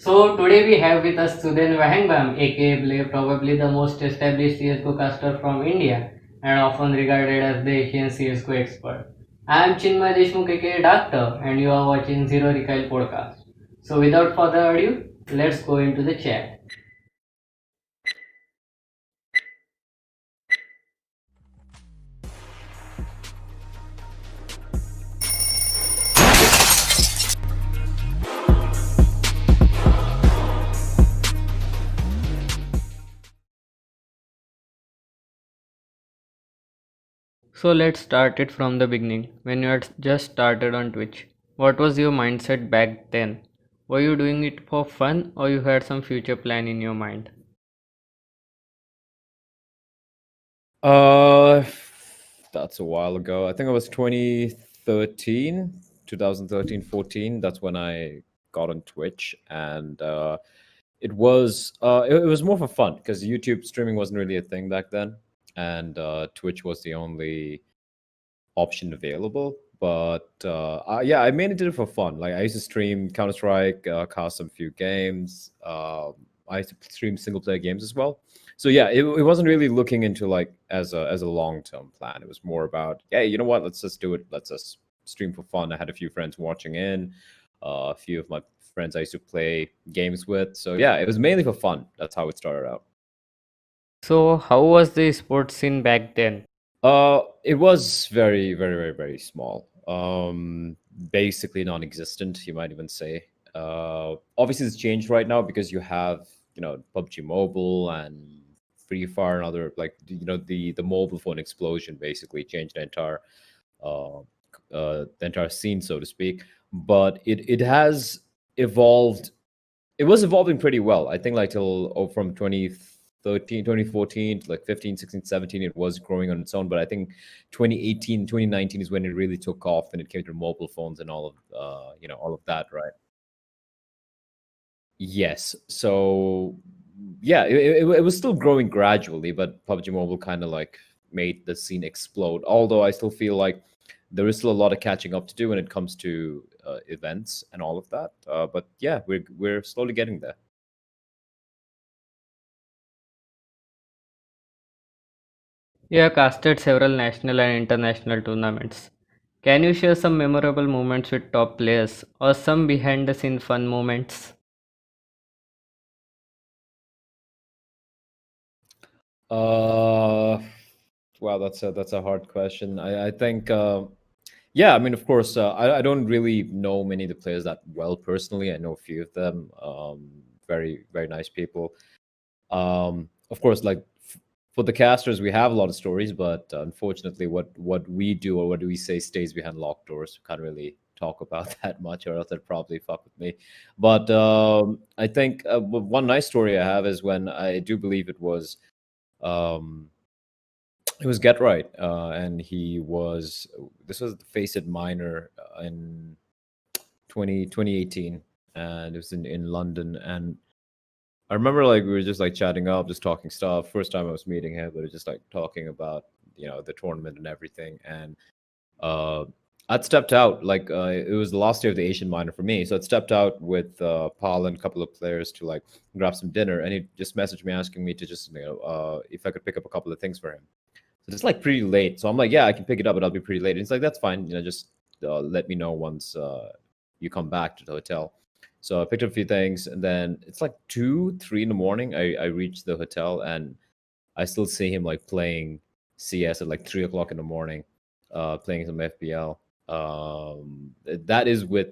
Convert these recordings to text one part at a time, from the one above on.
So today we have with us SUDHEN BLEH aka probably the most established CSGO caster from India and often regarded as the Asian CSGO expert. I am Chinmay Deshmukh aka Doctor and you are watching Zero Recoil Podcast. So without further ado, let's go into the chat. So let's start it from the beginning. When you had just started on Twitch, what was your mindset back then? Were you doing it for fun or you had some future plan in your mind? Uh, that's a while ago. I think it was 2013, 2013, 14. That's when I got on Twitch, and it was more for fun because YouTube streaming wasn't really a thing back then, and Twitch was the only option available. But yeah, I mainly did it for fun. Like I used to stream Counter Strike, cast some few games. I used to stream single player games as well. So yeah, it wasn't really looking into like as a long term plan. It was more about, hey, you know what? Let's just do it. Let's just stream for fun. I had a few friends watching in, a few of my friends I used to play games with. So yeah, it was mainly for fun. That's how it started out. So how was the sports scene back then? It was very, very, very, very small. Basically non-existent, you might even say. Obviously, it's changed right now because you have, PUBG Mobile and Free Fire and other the mobile phone explosion basically changed uh, the entire scene, so to speak. But it has evolved. It was evolving pretty well. I think like till from 2013, 2014 to like 15, 16, 17, it was growing on its own. But I think 2018, 2019 is when it really took off and it came to mobile phones and all of all of that, right? Yes. So yeah, it was still growing gradually, but PUBG Mobile kind of like made the scene explode. Although I still feel like there is still a lot of catching up to do when it comes to events and all of that. But yeah, we're slowly getting there. You have casted several national and international tournaments. Can you share some memorable moments with top players or some behind the scene fun moments? Uh, wow, that's a hard question. I think yeah, I mean, of course, I don't really know many of the players that well personally. I know a few of them. Very very nice people. Of course, like for the casters, we have a lot of stories, but unfortunately, what we do or what we say stays behind locked doors. We can't really talk about that much, or else they'd probably fuck with me. But I think one nice story I have is when I do believe um, it was Get Right, and he was this was the Face It minor in 2018, and it was in London. And I remember like we were just like chatting up, just talking stuff. First time I was meeting him, but it was just like talking about the tournament and everything. And uh, I'd stepped out like it was the last day of the Asian minor for me, so I'd stepped out with Paul and a couple of players to like grab some dinner, and he just messaged me asking me to just if I could pick up a couple of things for him. So it's like pretty late. So I'm like, yeah, I can pick it up, but I'll be pretty late. And he's like, that's fine. Just let me know once you come back to the hotel. So I picked up a few things, and then it's like 2, 3 in the morning. I reached the hotel, and I still see him like playing CS at like 3 o'clock in the morning, playing some FPL. That is with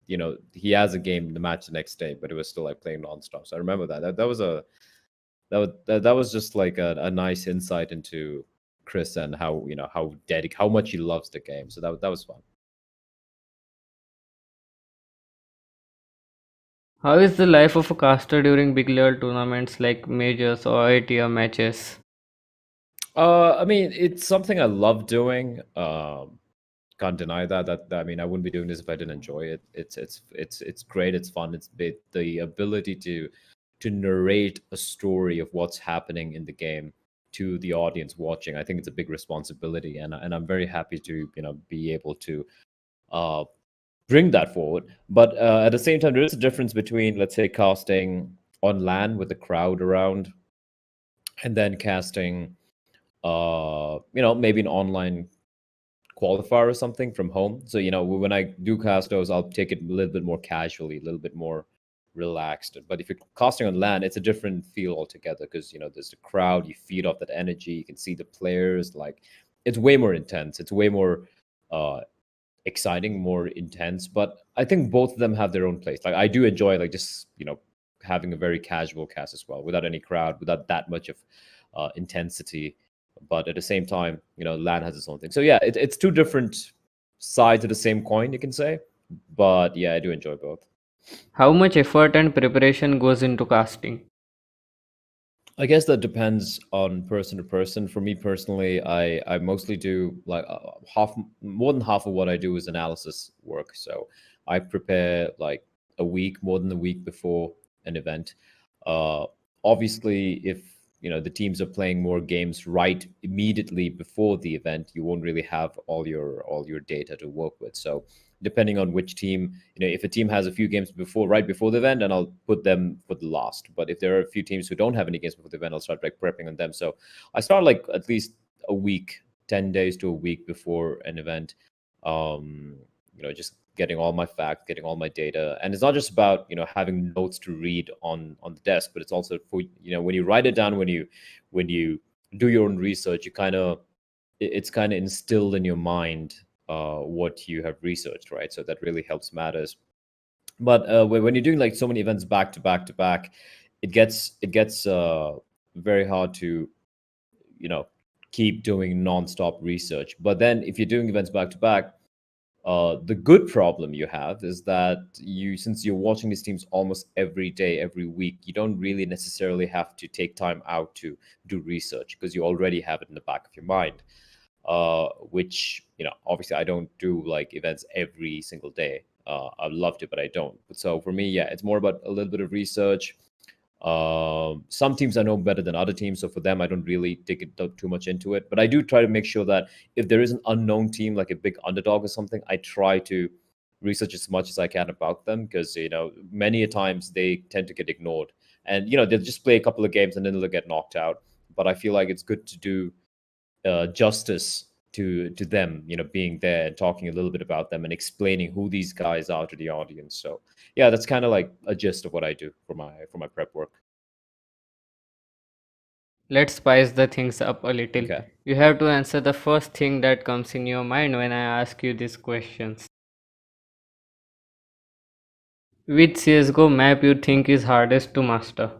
he has a game the match the next day, but it was still like playing nonstop. So I remember that. That was just like a nice insight into Chris and how how much he loves the game. So that was fun. How is the life of a caster during big level tournaments like majors or ITR matches? I mean, it's something I love doing. Can't deny that. I mean, I wouldn't be doing this if I didn't enjoy it. It's great. It's fun. The ability to narrate a story of what's happening in the game to the audience watching. I think it's a big responsibility, and I'm very happy to be able to uh bring that forward. But at the same time, there is a difference between, let's say, casting on LAN with the crowd around, and then casting, maybe an online qualifier or something from home. So, when I do cast those, I'll take it a little bit more casually, a little bit more relaxed. But if you're casting on LAN, it's a different feel altogether because, there's the crowd, you feed off that energy, you can see the players. Like, it's way more intense. It's way more uh, exciting, more intense. But I think both of them have their own place. Like, I do enjoy, like, just, having a very casual cast as well, without any crowd, without that much of intensity. But at the same time, LAN has its own thing. So yeah, it's two different sides of the same coin, you can say. But yeah, I do enjoy both. How much effort and preparation goes into casting? I guess that depends on person to person. For me personally, I mostly do like more than half of what I do is analysis work. So I prepare like a week, more than a week before an event. Uh, Obviously, if the teams are playing more games right immediately before the event, you won't really have all your data to work with. So depending on which team, if a team has a few games right before the event, then I'll put them for the last. But if there are a few teams who don't have any games before the event, I'll start like prepping on them. So I start like at least a week, 10 days to a week before an event. Just getting all my facts, getting all my data. And it's not just about, having notes to read on the desk, but it's also for, when you write it down, when you do your own research, it's kind of instilled in your mind what you have researched, right? So that really helps matters. But when you're doing like so many events back to back to back, it gets very hard to keep doing nonstop research. But then if you're doing events back to back, the good problem you have is that since you're watching these teams almost every day, every week, you don't really necessarily have to take time out to do research because you already have it in the back of your mind. Which obviously I don't do like events every single day. I'd love to, but I don't. So for me, yeah, it's more about a little bit of research. Some teams I know better than other teams, so for them I don't really dig too much into it. But I do try to make sure that if there is an unknown team, like a big underdog or something, I try to research as much as I can about them because many a times they tend to get ignored, and they'll just play a couple of games and then they'll get knocked out. But I feel like it's good to do justice to them, being there and talking a little bit about them and explaining who these guys are to the audience. So yeah, that's kind of like a gist of what I do for my prep work. Let's spice the things up a little. Okay. You have to answer the first thing that comes in your mind when I ask you these questions. Which CSGO map you think is hardest to master?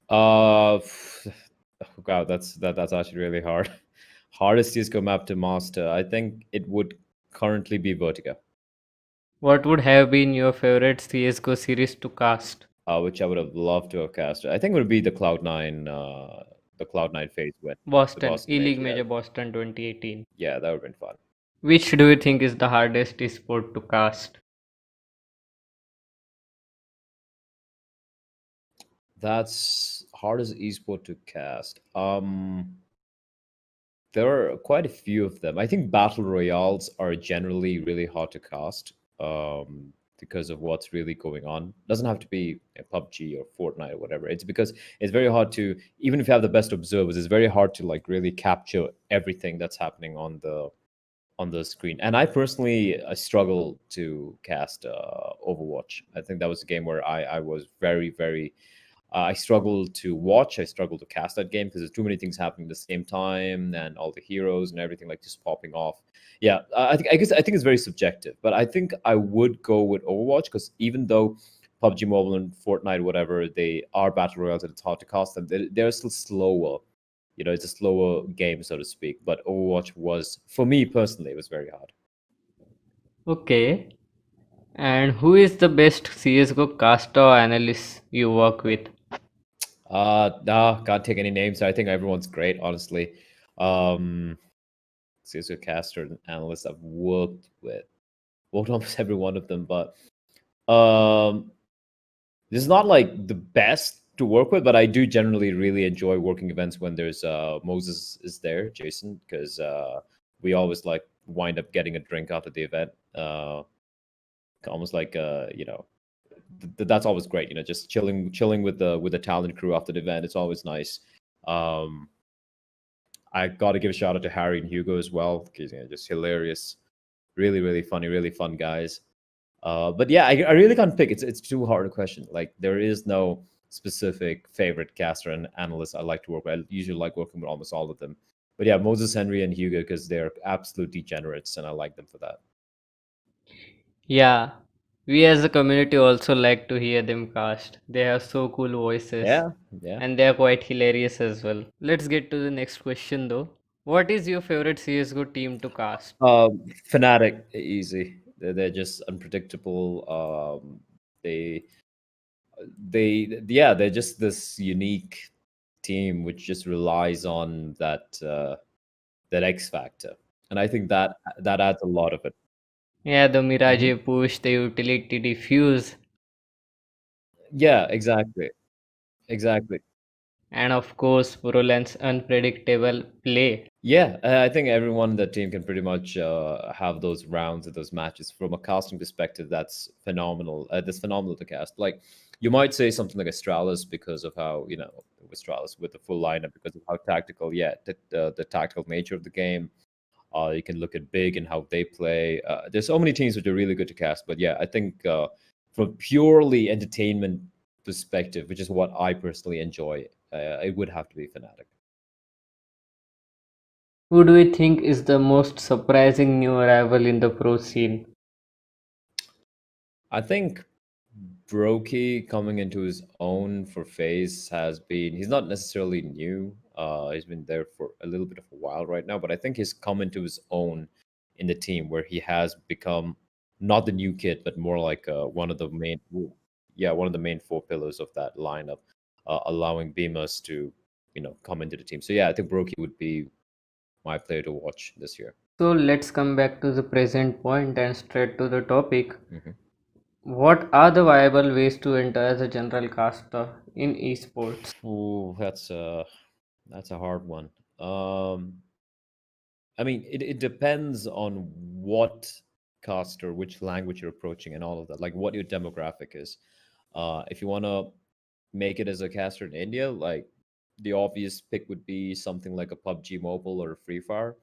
Uh, wow, that's actually really hard. Hardest CS:GO map to master. I think it would currently be Vertigo, What would have been your favorite CSGO series to cast? which I would have loved to have cast. I think it would be the Cloud9 phase win, the Boston, Boston Mage. E-League Yeah, Major Boston 2018. yeah, that would have been fun. Which do you think is the hardest esport to cast? That's hardest esport to cast. There are quite a few of them. I think battle royales are generally really hard to cast because of what's really going on. Doesn't have to be a PUBG or Fortnite or whatever. It's because it's very hard to, even if you have the best observers, it's very hard to like really capture everything that's happening on the screen. And I personally I struggle to cast Overwatch. I think that was a game where I was very very I struggle to watch. I struggle to cast that game because there's too many things happening at the same time, and all the heroes and everything like just popping off. Yeah, I think it's very subjective, but I think I would go with Overwatch because even though PUBG Mobile and Fortnite, whatever, they are battle royales and it's hard to cast them, they're still slower. It's a slower game, so to speak. But Overwatch was, for me personally, it was very hard. Okay. And who is the best CSGO caster or analyst you work with? Nah, can't take any names. I think everyone's great, honestly. Um, CSGO caster and analyst I've worked with almost every one of them, but um, this is not like the best to work with, but I do generally really enjoy working events when there's Moses is there, Jason, because we always like wind up getting a drink after the event. Almost like that's always great. Just chilling with the talent crew after the event. It's always nice. Um, I got to give a shout out to Harry and Hugo as well, because just hilarious, really really funny, really fun guys. But yeah, I really can't pick. It's too hard a question. Like there is no specific favorite caster and analyst I like to work with. I usually like working with almost all of them. But yeah, Moses, Henry, and Hugo, because they're absolute degenerates, and I like them for that. Yeah, we as a community also like to hear them cast. They have so cool voices Yeah, yeah. and they are quite hilarious as well. Let's get to the next question though. What is your favorite CSGO team to cast? Fnatic, easy. They're just unpredictable. They yeah, they're just this unique team which just relies on that X factor, and I think that adds a lot of it. Yeah, the Mhm. Mirage push, the utility diffuse, Yeah, exactly, exactly. and of course, Fullon's unpredictable play. Yeah, I think everyone in the team can pretty much have those rounds and those matches. From a casting perspective, that's phenomenal. That's phenomenal to cast. Like you might say something like Astralis because of how Astralis with the full lineup because of how tactical. Yeah, the tactical nature of the game. You can look at Big and how they play. There's so many teams which are really good to cast. But yeah, I think from purely entertainment perspective, which is what I personally enjoy, it would have to be Fnatic. Who do we think is the most surprising new arrival in the pro scene? I think Brokey coming into his own for FaZe has been, he's not necessarily new. He's been there for a little bit of a while right now, but I think he's come into his own in the team where he has become not the new kid, but more like one of the main, yeah, one of the main four pillars of that lineup, allowing Beamers to, come into the team. So yeah, I think Brokey would be my player to watch this year. So let's come back to the present point and straight to the topic. Mhm. What are the viable ways to enter as a general caster in esports? Ooh, that's a hard one. I mean, it depends on what caster, which language you're approaching, and all of that. Like what your demographic is. If you want to make it as a caster in India, like the obvious pick would be something like a PUBG Mobile or a Free Fire.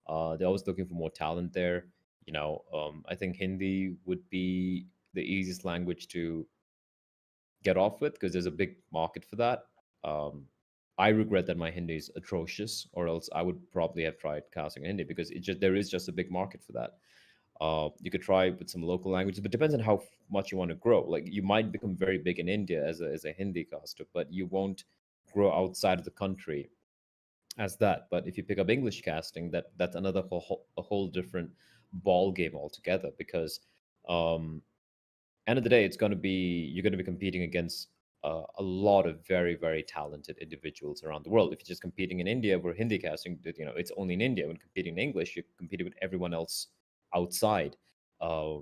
They're always looking for more talent there. I think Hindi would be the easiest language to get off with because there's a big market for that. Um, I regret that my Hindi is atrocious, or else I would probably have tried casting in Hindi because there is just a big market for that. You could try with some local languages, but depends on how much you want to grow. Like you might become very big in India as a Hindi caster, but you won't grow outside of the country as that. But if you pick up English casting, that's another a whole different ball game altogether because um, end of the day, you're going to be competing against a lot of very very talented individuals around the world. If you're just competing in India, where Hindi casting, it's only in India. When competing in English, you're competing with everyone else outside. Uh,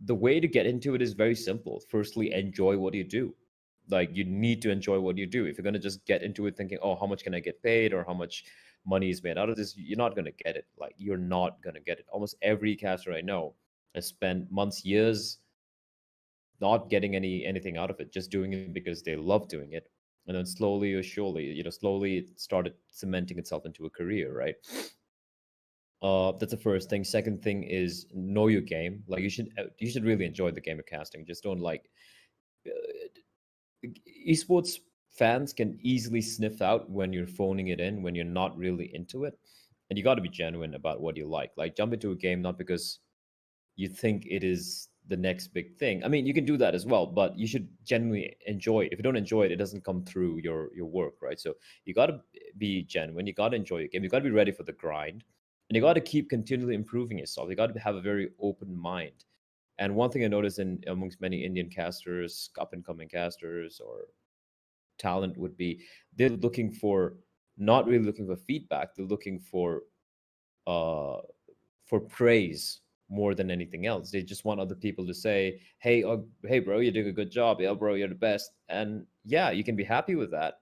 the way to get into it is very simple. Firstly, enjoy what you do. Like you need to enjoy what you do. If you're going to just get into it thinking, oh, how much can I get paid or how much money is made out of this, you're not going to get it. Like you're not going to get it. Almost every caster I know has spent months, years not getting anything out of it, just doing it because they love doing it. And then slowly or surely, slowly it started cementing itself into a career, right? That's the first thing. Second thing is know your game. Like you should really enjoy the game of casting. Just don't like esports fans can easily sniff out when you're phoning it in, when you're not really into it. And you got to be genuine about what you like. Like jump into a game not because you think it is the next big thing. I mean, you can do that as well, but you should genuinely enjoy it. If you don't enjoy it, it doesn't come through your work, right? So you got to be genuine. You got to enjoy your game. You got to be ready for the grind, and you got to keep continually improving yourself. You got to have a very open mind. And one thing I noticed in amongst many Indian casters, up and coming casters, or talent would be they're looking for not really looking for feedback. They're looking uh for praise more than anything else. They just want other people to say, "Hey, hey, bro, you're doing a good job. Yeah, bro, you're the best." And yeah, you can be happy with that.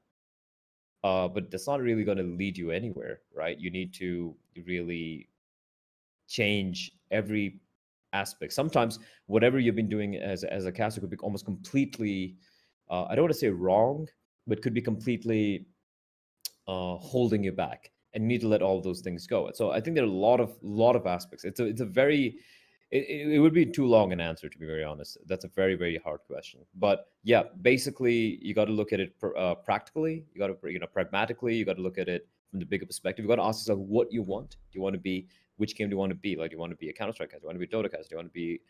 but that's not really going to lead you anywhere, right? You need to really change every aspect. Sometimes whatever you've been doing as a caster could be almost completely, I don't want to say wrong, but could be completely holding you back, and you need to let all those things go. So I think there are a lot of aspects. It's a very, it would be too long an answer, to be very honest. That's a very, very hard question. But yeah, basically you got to look at it practically. You got to, pragmatically. You got to look at it from the bigger perspective. You got to ask yourself what you want. Do you want to be, which game do you want to be? Like, do you want to be a Counter-Strike caster? Do you want to be a Dota caster? Do you want to be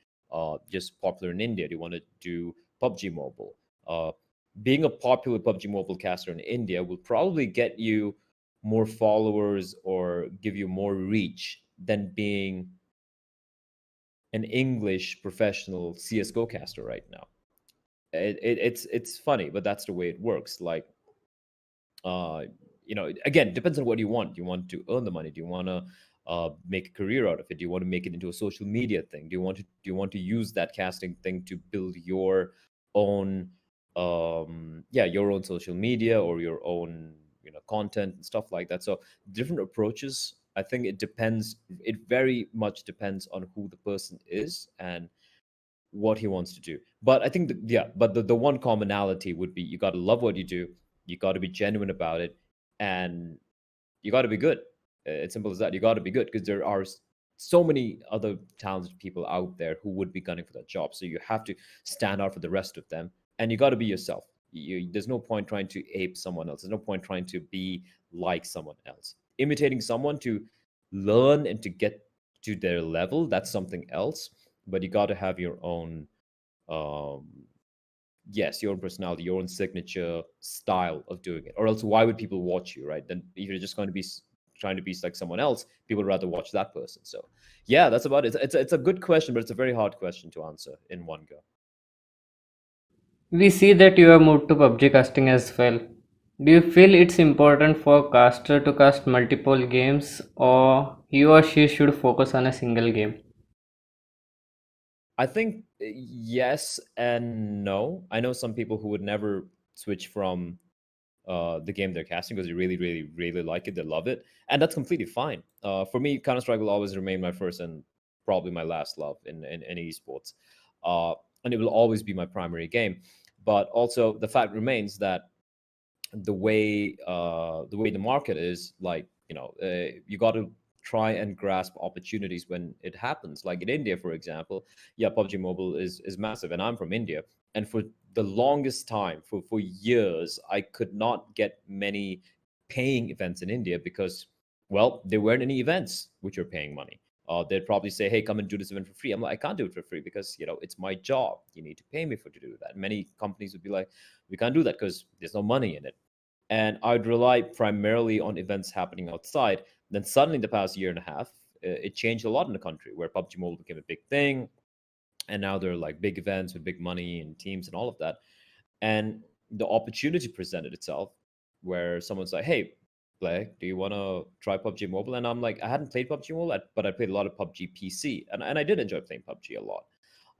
just popular in India? Do you want to do PUBG Mobile? Being a popular PUBG Mobile caster in India will probably get you more followers or give you more reach than being an English professional CSGO caster right now. It's funny, but that's the way it works. Like, again, it depends on what you want. Do you want to earn the money? Do you want to make a career out of it? Do you want to make it into a social media thing? Do you want to use that casting thing to build your own your own social media or your own content and stuff like that? So different approaches. I think it depends. It very much depends on who the person is and what he wants to do. But I think the one commonality would be you got to love what you do, you got to be genuine about it, and you got to be good. It's simple as that. You got to be good because there are so many other talented people out there who would be gunning for that job. So you have to stand out for the rest of them, and you got to be yourself. There's no point trying to ape someone else. There's no point trying to be like someone else. Imitating someone to learn and to get to their level, that's something else. But you got to have your own, um, yes, your own personality, your own signature style of doing it. Or else, why would people watch you, right? Then if you're just going to be trying to be like someone else, people would rather watch that person. So yeah, that's about it. It's a good question, but it's a very hard question to answer in one go. We see that you have moved to PUBG casting as well. Do you feel it's important for caster to cast multiple games, or he or she should focus on a single game? I think yes and no. I know some people who would never switch from the game they're casting because they really, really, really like it. They love it, and that's completely fine. For me, Counter Strike will always remain my first and probably my last love in esports, and it will always be my primary game. But also, the fact remains that the way the market is, like, you got to try and grasp opportunities when it happens. Like in India, for example, yeah, PUBG Mobile is massive, and I'm from India, and for the longest time, for years, I could not get many paying events in India because, well, there weren't any events which are paying money. They'd probably say, "Hey, come and do this event for free." I'm like, "I can't do it for free because it's my job. You need to pay me for to do that." Many companies would be like, "We can't do that because there's no money in it." And I'd rely primarily on events happening outside. Then suddenly, the past year and a half, it changed a lot in the country where PUBG Mobile became a big thing, and now there are like big events with big money and teams and all of that. And the opportunity presented itself where someone's like, "Hey, Blake, do you want to try PUBG Mobile?" And I'm like, I hadn't played PUBG Mobile, but I played a lot of PUBG PC, and I did enjoy playing PUBG a lot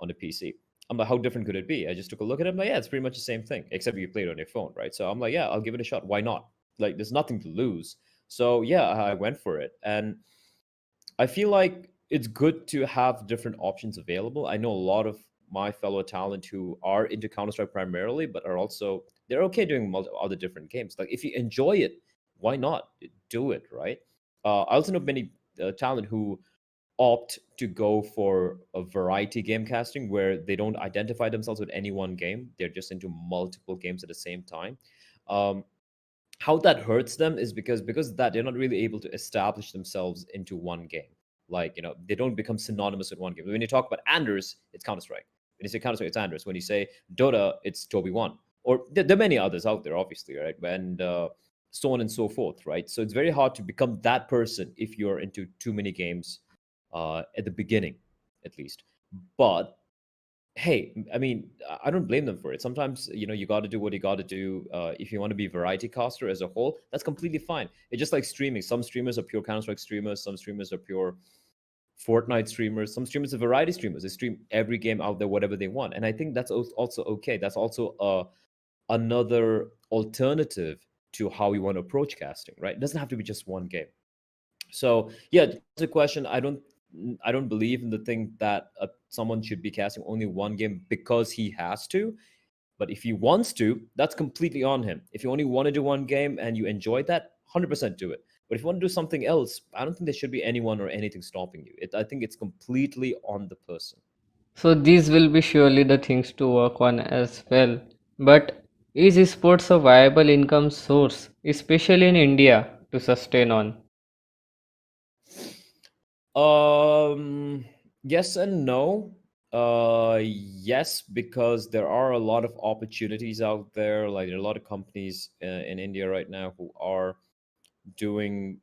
on the PC. I'm like, how different could it be? I just took a look at it. I'm like, yeah, it's pretty much the same thing, except you play it on your phone, right? So I'm like, yeah, I'll give it a shot. Why not? Like, there's nothing to lose. So yeah, I went for it. And I feel like it's good to have different options available. I know a lot of my fellow talent who are into Counter Strike primarily, but are also they're okay doing other different games. Like if you enjoy it, why not do it, right? I also know many talent who opt to go for a variety game casting where they don't identify themselves with any one game. They're just into multiple games at the same time. Um, how that hurts them is because of that they're not really able to establish themselves into one game. Like they don't become synonymous with one game. When you talk about Anders, it's Counter Strike. When you say Counter Strike, it's Anders. When you say Dota, it's Toby One. Or there are many others out there, obviously, right? And so on and so forth, right? So it's very hard to become that person if you're into too many games at the beginning, at least. But hey, I mean, I don't blame them for it. Sometimes, you got to do what you got to do. If you want to be variety caster as a whole, that's completely fine. It's just like streaming. Some streamers are pure Counter Strike streamers. Some streamers are pure Fortnite streamers. Some streamers are variety streamers. They stream every game out there, whatever they want. And I think that's also okay. That's also another alternative to how you want to approach casting, right? It doesn't have to be just one game. So yeah, to answer the question, I don't believe in the thing that someone should be casting only one game because he has to. But if he wants to, that's completely on him. If you only want to do one game and you enjoy that, 100% do it. But if you want to do something else, I don't think there should be anyone or anything stopping you. I think it's completely on the person. So these will be surely the things to work on as well. But is esports a viable income source, especially in India, to sustain on? Yes and no. Yes, because there are a lot of opportunities out there. Like there are a lot of companies in India right now who are doing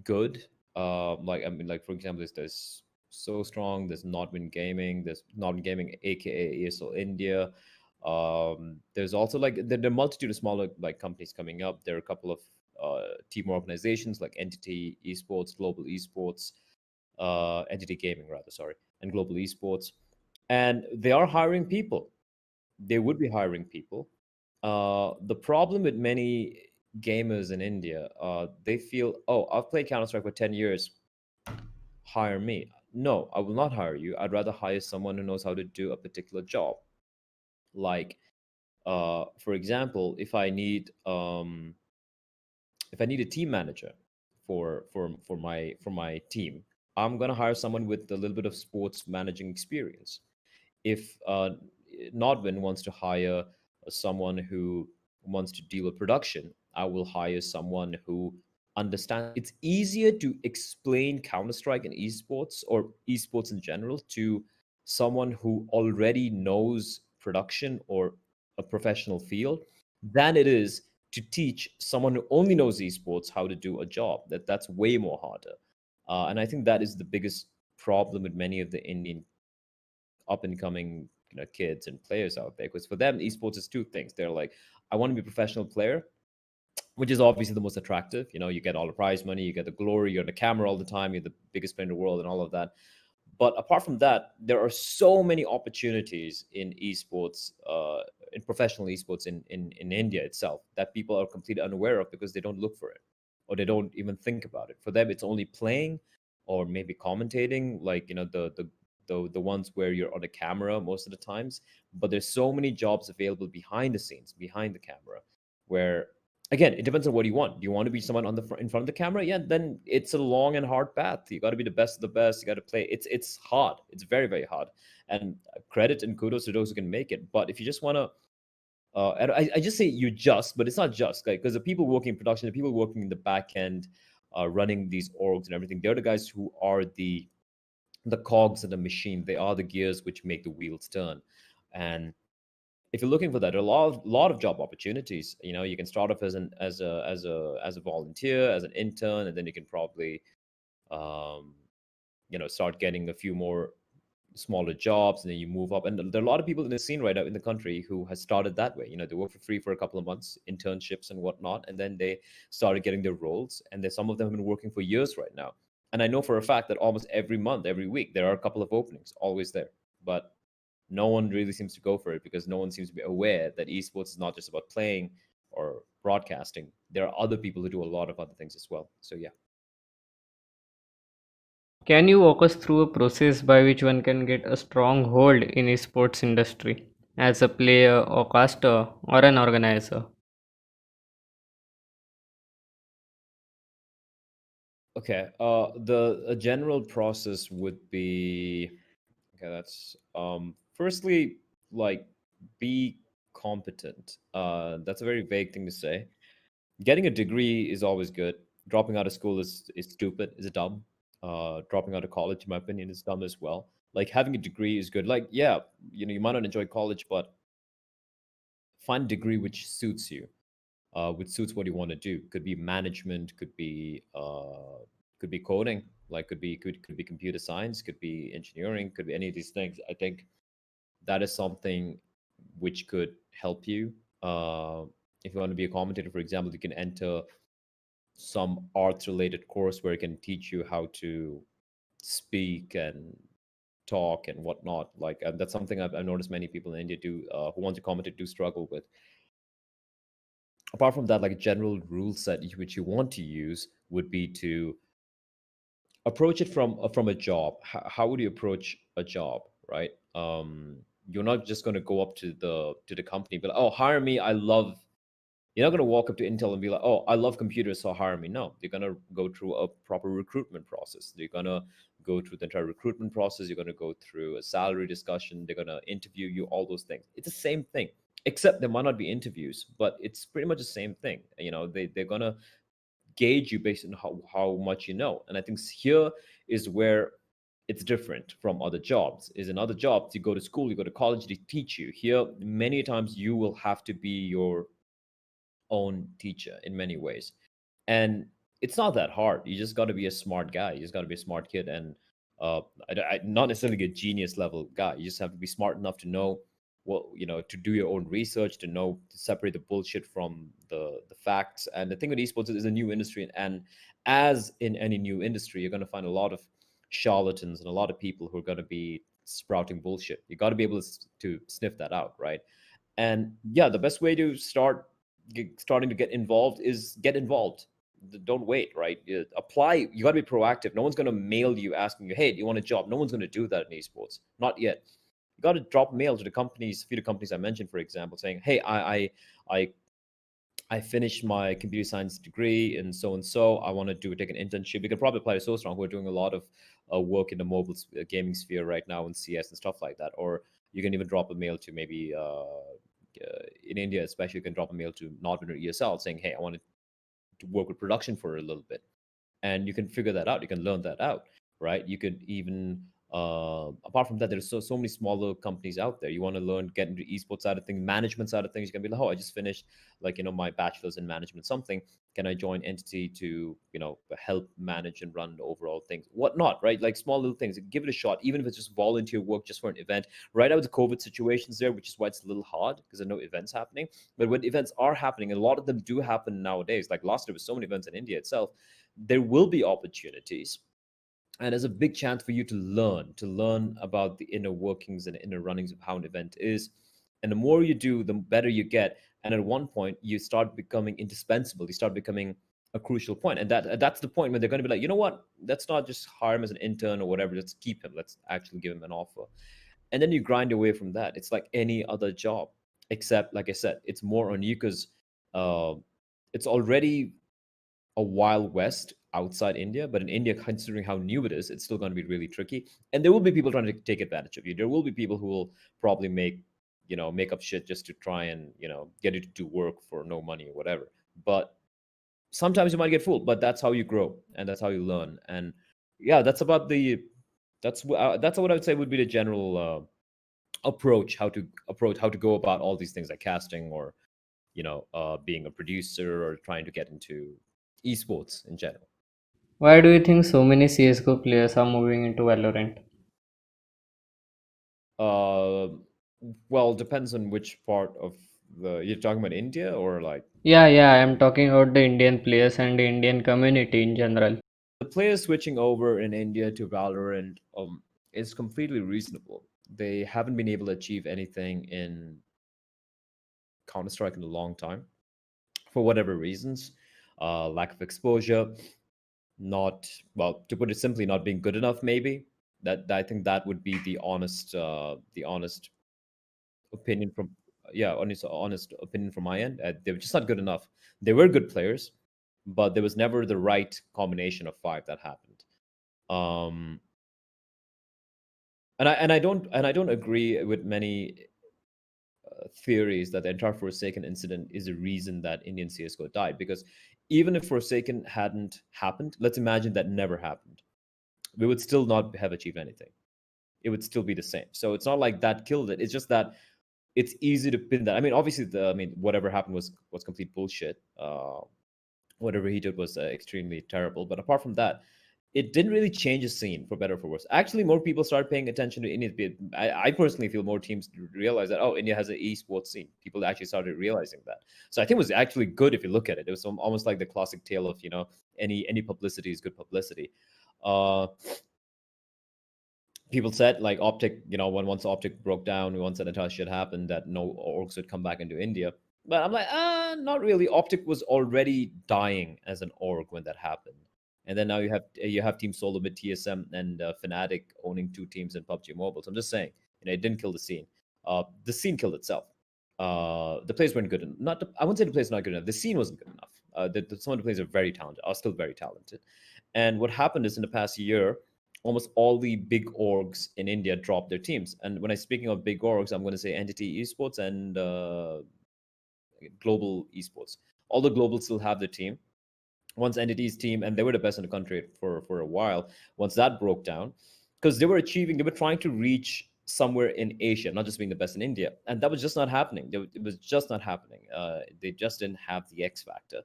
good. Like I mean, like for example, there's So Strong, there's Not Been Gaming, there's Not Been Gaming, aka ESL India. There's also like there are a multitude of smaller like companies coming up. There are a couple of team organizations like Entity Esports, Global Esports, Entity Gaming rather, sorry, and Global Esports, and they are hiring people. They would be hiring people. The problem with many gamers in India, they feel, oh, I've played Counter Strike for 10 years. Hire me. No, I will not hire you. I'd rather hire someone who knows how to do a particular job. Like, for example, if I need a team manager for my team, I'm gonna hire someone with a little bit of sports managing experience. If Nodwin wants to hire someone who wants to deal with production, I will hire someone who understands. It's easier to explain Counter Strike and esports or esports in general to someone who already knows production or a professional field than it is to teach someone who only knows esports how to do a job. That's way more harder. And I think that is the biggest problem with many of the Indian up and coming kids and players out there, because for them esports is two things. They're like, I want to be a professional player, which is obviously the most attractive. You get all the prize money, you get the glory, you're on the camera all the time, you're the biggest player in the world and all of that. But apart from that, there are so many opportunities in esports, in professional esports in India itself, that people are completely unaware of because they don't look for it, or they don't even think about it. For them, it's only playing or maybe commentating, like the ones where you're on a camera most of the times. But there's so many jobs available behind the scenes, behind the camera, where again, it depends on what you want. Do you want to be someone in front of the camera? Yeah, then it's a long and hard path. You got to be the best of the best. You got to play. It's hard. It's very very hard. And credit and kudos to those who can make it. But if you just want to, and I just say you just, but it's not just, like, because the people working in production, the people working in the back end, running these orgs and everything, they're the guys who are the cogs in the machine. They are the gears which make the wheels turn. And if you're looking for that, there are a lot of job opportunities. You can start off as a volunteer, as an intern, and then you can probably um, start getting a few more smaller jobs, and then you move up. And there are a lot of people in the scene right now in the country who has started that way. They work for free for a couple of months, internships and whatnot, and then they started getting their roles. And there's some of them have been working for years right now. And I know for a fact that almost every month, every week, there are a couple of openings always there. But no one really seems to go for it because no one seems to be aware that esports is not just about playing or broadcasting. There are other people who do a lot of other things as well. So yeah. Can you walk us through a process by which one can get a strong hold in esports industry as a player or caster or an organizer? Okay. The a general process would be, okay. That's firstly, like, be competent. That's a very vague thing to say. Getting a degree is always good. Dropping out of school is stupid, is dumb. Dropping out of college, in my opinion, is dumb as well. Like, having a degree is good. Like, yeah, you might not enjoy college, but find a degree which suits you, which suits what you want to do. Could be management, could be coding, like could be computer science, could be engineering, could be any of these things. I think that is something which could help you. Uh, if you want to be a commentator, for example, you can enter some arts related course where it can teach you how to speak and talk and whatnot. Like, that's something I've noticed many people in India do, who want to commentate, do struggle with. apart from that, like a general rule set which you want to use would be to approach it from a job. How would you approach a job, right? You're not just going to go up to the company, but oh, hire me. I love. You're not going to walk up to Intel and be like, oh, I love computers, so hire me. No, you're going to go through a proper recruitment process. You're going to go through the entire recruitment process. You're going to go through a salary discussion. They're going to interview you, all those things. It's the same thing, except there might not be interviews, but it's pretty much the same thing. They're going to gauge you based on how much you know. And I think here is where it's different from other jobs. Is in other jobs, you go to school, you go to college, they teach you. Here, many times you will have to be your own teacher in many ways. And it's not that hard. You just got to be a smart guy. You just got to be a smart kid. And not necessarily a genius level guy. You just have to be smart enough to know to do your own research, to know to separate the bullshit from the facts. And the thing with esports is a new industry, and as in any new industry, you're going to find a lot of charlatans and a lot of people who are going to be sprouting bullshit. You got to be able to sniff that out, right? And yeah, the best way to starting to get involved is get involved. Don't wait, right? Apply. You got to be proactive. No one's going to mail you asking you, hey, do you want a job? No one's going to do that in esports, not yet. You got to drop mail to the companies, a few of the companies I mentioned, for example, saying, hey, I I finished my computer science degree in so and so. I want to take an internship. You can probably apply to So Strong, who are doing a lot of work in the mobile gaming sphere right now in CS and stuff like that. Or you can even drop a mail to maybe in India, especially, you can drop a mail to Nordwind or ESL saying, hey, I want to work with production for a little bit. And you can figure that out. You can learn that out, right? You could even apart from that, there's so many smaller companies out there. You want to learn, get into esports side of things, management side of things. You can be like, oh, I just finished my bachelor's in management something. Can I join entity to help manage and run the overall things, whatnot, right? Like small little things. Give it a shot, even if it's just volunteer work just for an event. Right now, with the COVID situations there, which is why it's a little hard because there are no events happening. But when events are happening, and a lot of them do happen nowadays. Like last year, was so many events in India itself. There will be opportunities, and there's a big chance for you to learn about the inner workings and inner runnings of how an event is. And the more you do, the better you get. And at one point, you start becoming indispensable. You start becoming a crucial point. And that's the point when they're going to be like, you know what, let's not just hire him as an intern or whatever, let's keep him, let's actually give him an offer. And then you grind away from that. It's like any other job, except, like I said, it's more on you because uh, it's already a wild west outside India, but in India, considering how new it is, it's still going to be really tricky. And there will be people trying to take advantage of you. There will be people who will probably make up shit just to try and get you to do work for no money or whatever. But sometimes you might get fooled. But that's how you grow and that's how you learn. And yeah, that's what I would say would be the general approach, how to go about all these things like casting or being a producer or trying to get into esports in general. Why do you think so many CSGO players are moving into Valorant? Uh, well, depends on which part of the you're talking about, India or like Yeah, I'm talking about the Indian players and the Indian community in general. the players switching over in India to Valorant is completely reasonable. They haven't been able to achieve anything in Counter Strike in a long time for whatever reasons, lack of exposure, not well, to put it simply, not being good enough. Maybe that I think that would be the honest opinion from yeah, honest opinion from my end. They were just not good enough. They were good players, but there was never the right combination of five that happened. Um, and I don't agree with many theories that the entire Forsaken incident is a reason that Indian CS:GO died. Because even if Forsaken hadn't happened, let's imagine that never happened, we would still not have achieved anything. It would still be the same. So it's not like that killed it. It's just that it's easy to pin that. I mean, obviously, whatever happened was complete bullshit. Whatever he did was extremely terrible. But apart from that, it didn't really change the scene for better or for worse. Actually, more people started paying attention to India. I personally feel more teams realize that, oh, India has an esports scene. People actually started realizing that. So I think it was actually good if you look at it. It was almost like the classic tale of any publicity is good publicity. Uh, People said like Optic, when once Optic broke down, once that entire shit happened, that no orgs would come back into India. But I'm like, not really. Optic was already dying as an org when that happened, and then now you have Team Solo with TSM and Fnatic owning two teams in PUBG Mobile. So I'm just saying, it didn't kill the scene. The scene killed itself. The players weren't good enough. I wouldn't say the players not good enough. The scene wasn't good enough. Some of the players are very talented, are still very talented. And what happened is in the past year, almost all the big orgs in India dropped their teams. And when I'm speaking of big orgs, I'm going to say Entity Esports and Global Esports. All the globals still have their team. Once Entity's team, and they were the best in the country for a while. Once that broke down, because they were trying to reach somewhere in Asia, not just being the best in India, and that was just not happening. It was just not happening. They just didn't have the X factor,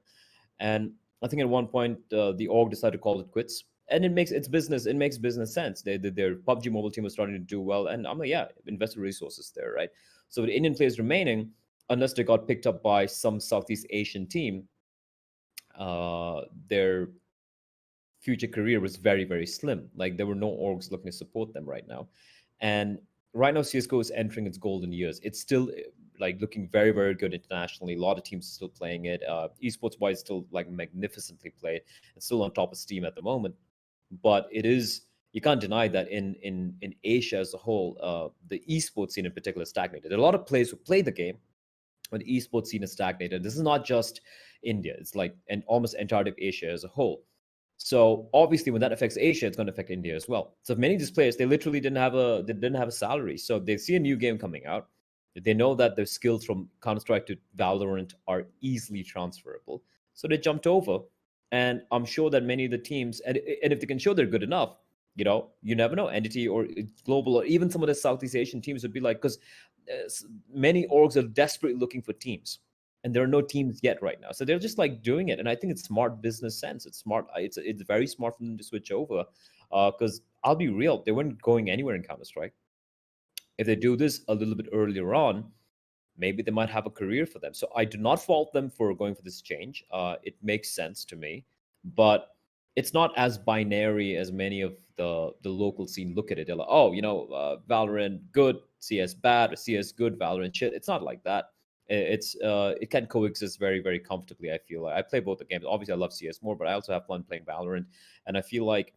and I think at one point the org decided to call it quits. And it makes its business. It makes business sense. Their PUBG Mobile team was starting to do well, and I'm like, yeah, invested resources there, right? So with the Indian players remaining, unless they got picked up by some Southeast Asian team, their future career was very, very slim. Like there were no orgs looking to support them right now. And right now, CSGO is entering its golden years. It's still like looking very, very good internationally. A lot of teams are still playing it. Esports wise, still like magnificently played. It's still on top of Steam at the moment. But it is, you can't deny that in Asia as a whole, the esports scene in particular stagnated. There are a lot of players who play the game, but the esports scene is stagnated. This is not just India; it's like an almost entirety of Asia as a whole. So obviously, when that affects Asia, it's going to affect India as well. So many of these players, they didn't have a salary. So they see a new game coming out. They know that their skills from Counter Strike to Valorant are easily transferable. So they jumped over, and I'm sure that many of the teams, and if they can show they're good enough, you never know. Entity or Global or even some of the Southeast Asian teams would be like, because many orgs are desperately looking for teams, and there are no teams yet right now, so they're just like doing it. And I think it's smart business sense. It's smart. It's very smart for them to switch over, because I'll be real, they weren't going anywhere in Counter Strike. If they do this a little bit earlier on, maybe they might have a career for them. So I do not fault them for going for this change. It makes sense to me, but it's not as binary as many of the local scene look at it. They're like, oh, Valorant good, CS bad, or CS good, Valorant shit. It's not like that. It can coexist very, very comfortably. I feel like I play both the games. Obviously, I love CS more, but I also have fun playing Valorant, and I feel like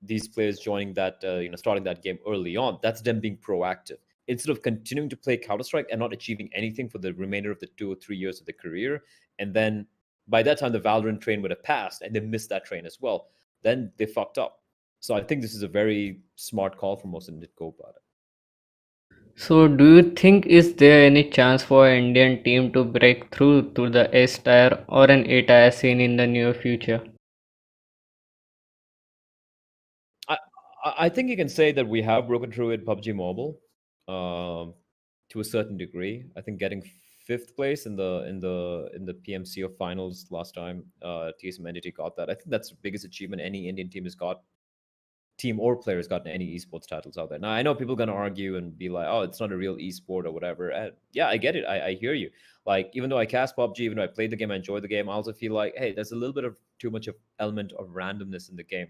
these players joining that, starting that game early on, that's them being proactive instead of continuing to play Counter Strike and not achieving anything for the remainder of the 2 or 3 years of their career. And then by that time, the Valorant train would have passed and they missed that train as well. Then they fucked up. So I think this is a very smart call from most of them to go about it. So, do you think is there any chance for Indian team to break through to the S tier or an A tier scene in the near future? I, I think you can say that we have broken through it PUBG Mobile, to a certain degree. I think getting fifth place in the PMCO finals last time, TSM Entity got that. I think that's the biggest achievement any Indian team has got, team or player has gotten any esports titles out there. Now I know people are gonna argue and be like, "Oh, it's not a real esport or whatever." And yeah, I get it. I hear you. Like, even though I cast PUBG, even though I played the game, I enjoyed the game, I also feel like, hey, there's a little bit of too much of element of randomness in the game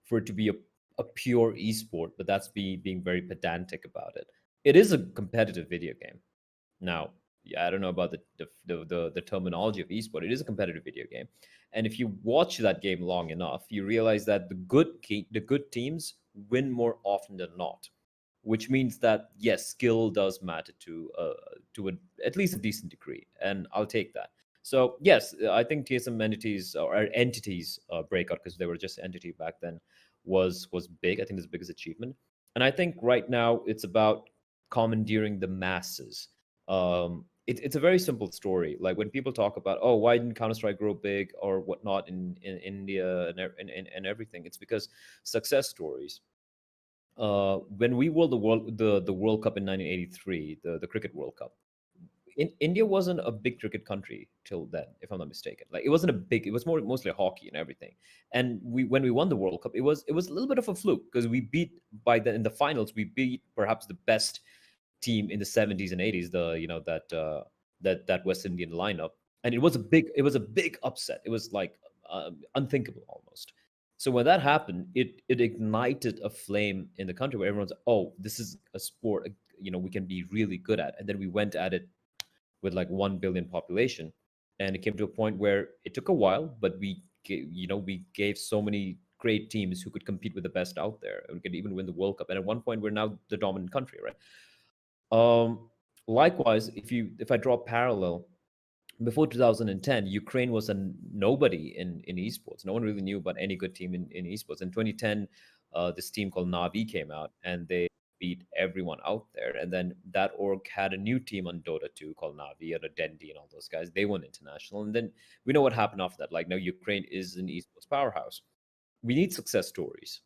for it to be a pure esport. But that's being very pedantic about it. It is a competitive video game. Now, yeah, I don't know about the terminology of esport. It is a competitive video game, and if you watch that game long enough, you realize that the good teams win more often than not, which means that yes, skill does matter at least a decent degree, and I'll take that. So yes, I think TSM entities breakout, because they were just entity back then, was big. I think it's the biggest achievement, and I think right now it's about commandeering the masses. It's a very simple story. Like when people talk about, oh, why didn't Counter Strike grow big or whatnot in India and everything, it's because success stories. When we won the World Cup in 1983, the Cricket World Cup, India wasn't a big cricket country till then, if I'm not mistaken. Like it wasn't a big. It was mostly hockey and everything. And when we won the World Cup, it was a little bit of a fluke, because we beat, by then in the finals, we beat perhaps the best team in the 70s and 80s, that West Indian lineup. And it was a big upset. It was like unthinkable almost. So when that happened, it ignited a flame in the country where everyone's, oh, this is a sport, we can be really good at. And then we went at it with like 1 billion population. And it came to a point where it took a while, but we gave so many great teams who could compete with the best out there and could even win the World Cup. And at one point, we're now the dominant country, right? Likewise, if I draw a parallel, before 2010, Ukraine was a nobody in esports. No one really knew about any good team in esports. In 2010, this team called Navi came out and they beat everyone out there. And then that org had a new team on Dota 2 called Navi, and Dendi and all those guys. They won international. And then we know what happened after that. Like now, Ukraine is an esports powerhouse. We need success stories.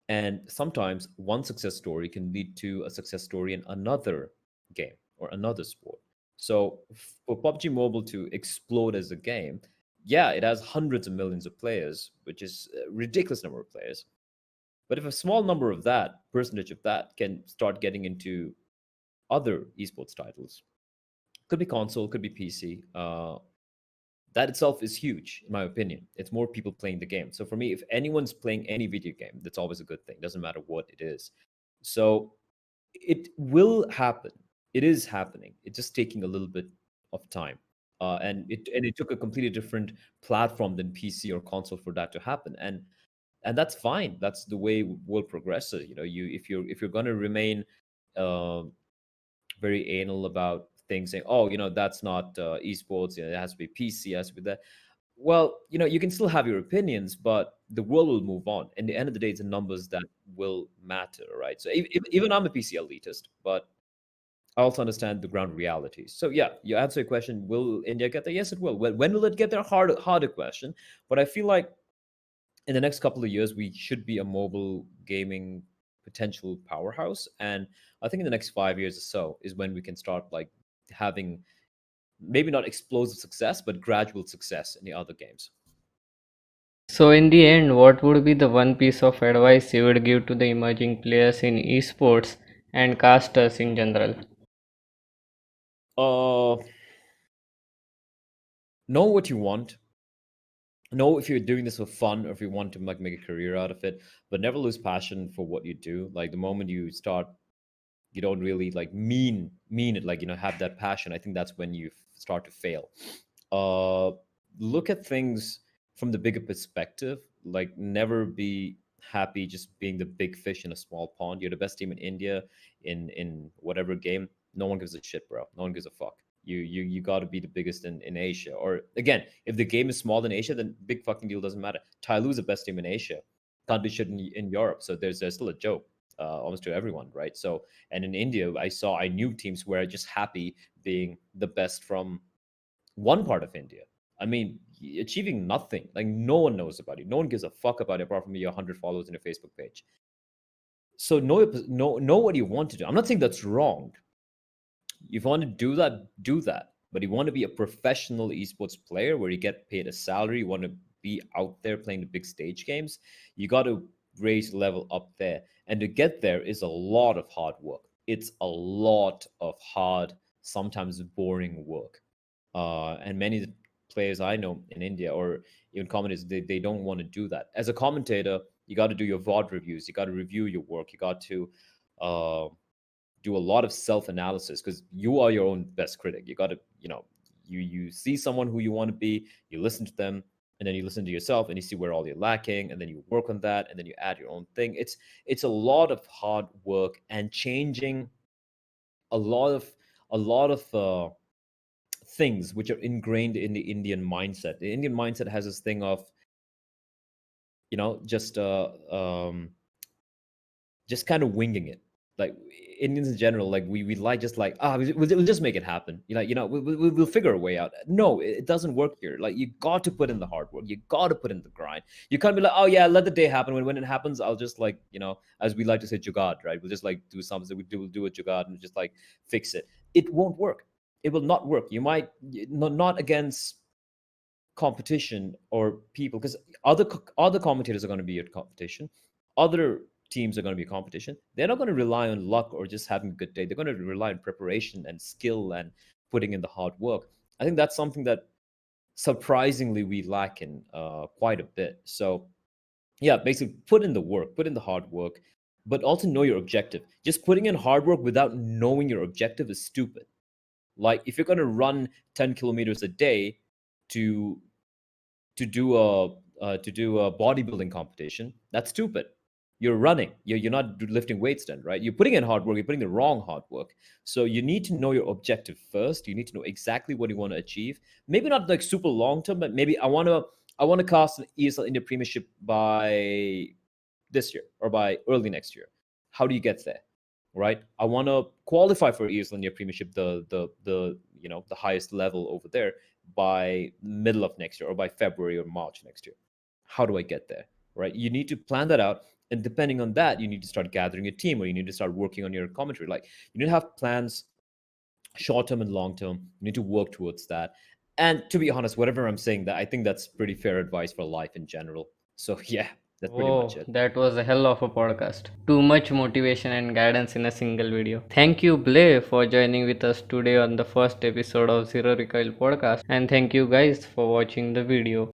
And sometimes one success story can lead to a success story in another game or another sport. So for PUBG Mobile to explode as a game, yeah, it has hundreds of millions of players, which is a ridiculous number of players. But if a small number of that, percentage of that, can start getting into other esports titles, could be console, could be PC, that itself is huge, in my opinion. It's more people playing the game. So for me, if anyone's playing any video game, that's always a good thing. Doesn't matter what it is. So it will happen. It is happening. It's just taking a little bit of time. And it took a completely different platform than PC or console for that to happen. And that's fine. That's the way world progresses. If you're gonna remain uh, very anal about things, saying, "Oh, that's not esports. It has to be PC. It has to be that." Well, you can still have your opinions, but the world will move on. And at the end of the day, it's the numbers that will matter, right? So even I'm a PC elitist, but I also understand the ground realities. So yeah, you answer your question: will India get there? Yes, it will. When will it get there? Harder question. But I feel like in the next couple of years, we should be a mobile gaming potential powerhouse. And I think in the next 5 years or so is when we can start like having maybe not explosive success, but gradual success in the other games. So, in the end, what would be the one piece of advice you would give to the emerging players in esports and casters in general? Uh, know what you want. Know if you're doing this for fun or if you want to like make a career out of it, but never lose passion for what you do. Like the moment you start, you don't really like mean it, like have that passion. I think that's when you start to fail. uh Look at things from the bigger perspective. Like never be happy just being the big fish in a small pond. You're the best team in India in whatever game. No one gives a shit, bro. No one gives a fuck. You got to be the biggest in Asia. Or again, if the game is small in Asia, then big fucking deal doesn't matter. Tyloo's the best team in Asia. Can't be shit in Europe. So there's still a joke almost to everyone, right? So, and in India, I knew teams where just happy being the best from one part of India. I mean, achieving nothing. Like no one knows about you. No one gives a fuck about it apart from your 100 followers on your Facebook page. So know what you want to do. I'm not saying that's wrong. If you want to do that, do that. But you want to be a professional esports player where you get paid a salary, you want to be out there playing the big stage games, you got to raise level up there. And to get there is a lot of hard work. It's a lot of hard, sometimes boring work. And many players I know in India or even commentators, they don't want to do that. As a commentator, you got to do your VOD reviews, you got to review your work, you got to uh, do a lot of self-analysis because you are your own best critic. You got to, you see someone who you want to be, you listen to them, and then you listen to yourself and you see where all you're lacking, and then you work on that, and then you add your own thing. It's a lot of hard work and changing a lot of things which are ingrained in the Indian mindset. The Indian mindset has this thing of, just just kind of winging it. Like Indians in general, like we like just like we'll just make it happen. We'll figure a way out. No, it doesn't work here. Like you got to put in the hard work. You got to put in the grind. You can't be like, oh yeah, let the day happen. When it happens, I'll just like as we like to say, jugad, right? We'll just like do something. We'll do a jugad and just like fix it. It won't work. It will not work. You might not against competition or people, because other commentators are going to be your competition, other teams are going to be competition. They're not going to rely on luck or just having a good day. They're going to rely on preparation and skill and putting in the hard work. I think that's something that surprisingly we lack in quite a bit. So yeah, basically put in the work, put in the hard work, but also know your objective. Just putting in hard work without knowing your objective is stupid. Like if you're going to run 10 kilometers a day to do a bodybuilding competition, that's stupid. You're running. You're not lifting weights then, right? You're putting in hard work. You're putting the wrong hard work. So you need to know your objective first. You need to know exactly what you want to achieve. Maybe not like super long term, but maybe I want to cast an ESL India Premiership by this year or by early next year. How do you get there? Right? I want to qualify for ESL India Premiership, the the highest level over there, by middle of next year or by February or March next year. How do I get there? Right? You need to plan that out. And depending on that, you need to start gathering a team, or you need to start working on your commentary. Like, you need to have plans, short term and long term. You need to work towards that. And to be honest, whatever I'm saying, that I think that's pretty fair advice for life in general. So yeah, that's pretty much Whoa, it. that was a hell of a podcast. Too much motivation and guidance in a single video. Thank you, Blay, for joining with us today on the first episode of Zero Recoil Podcast. And thank you guys for watching the video.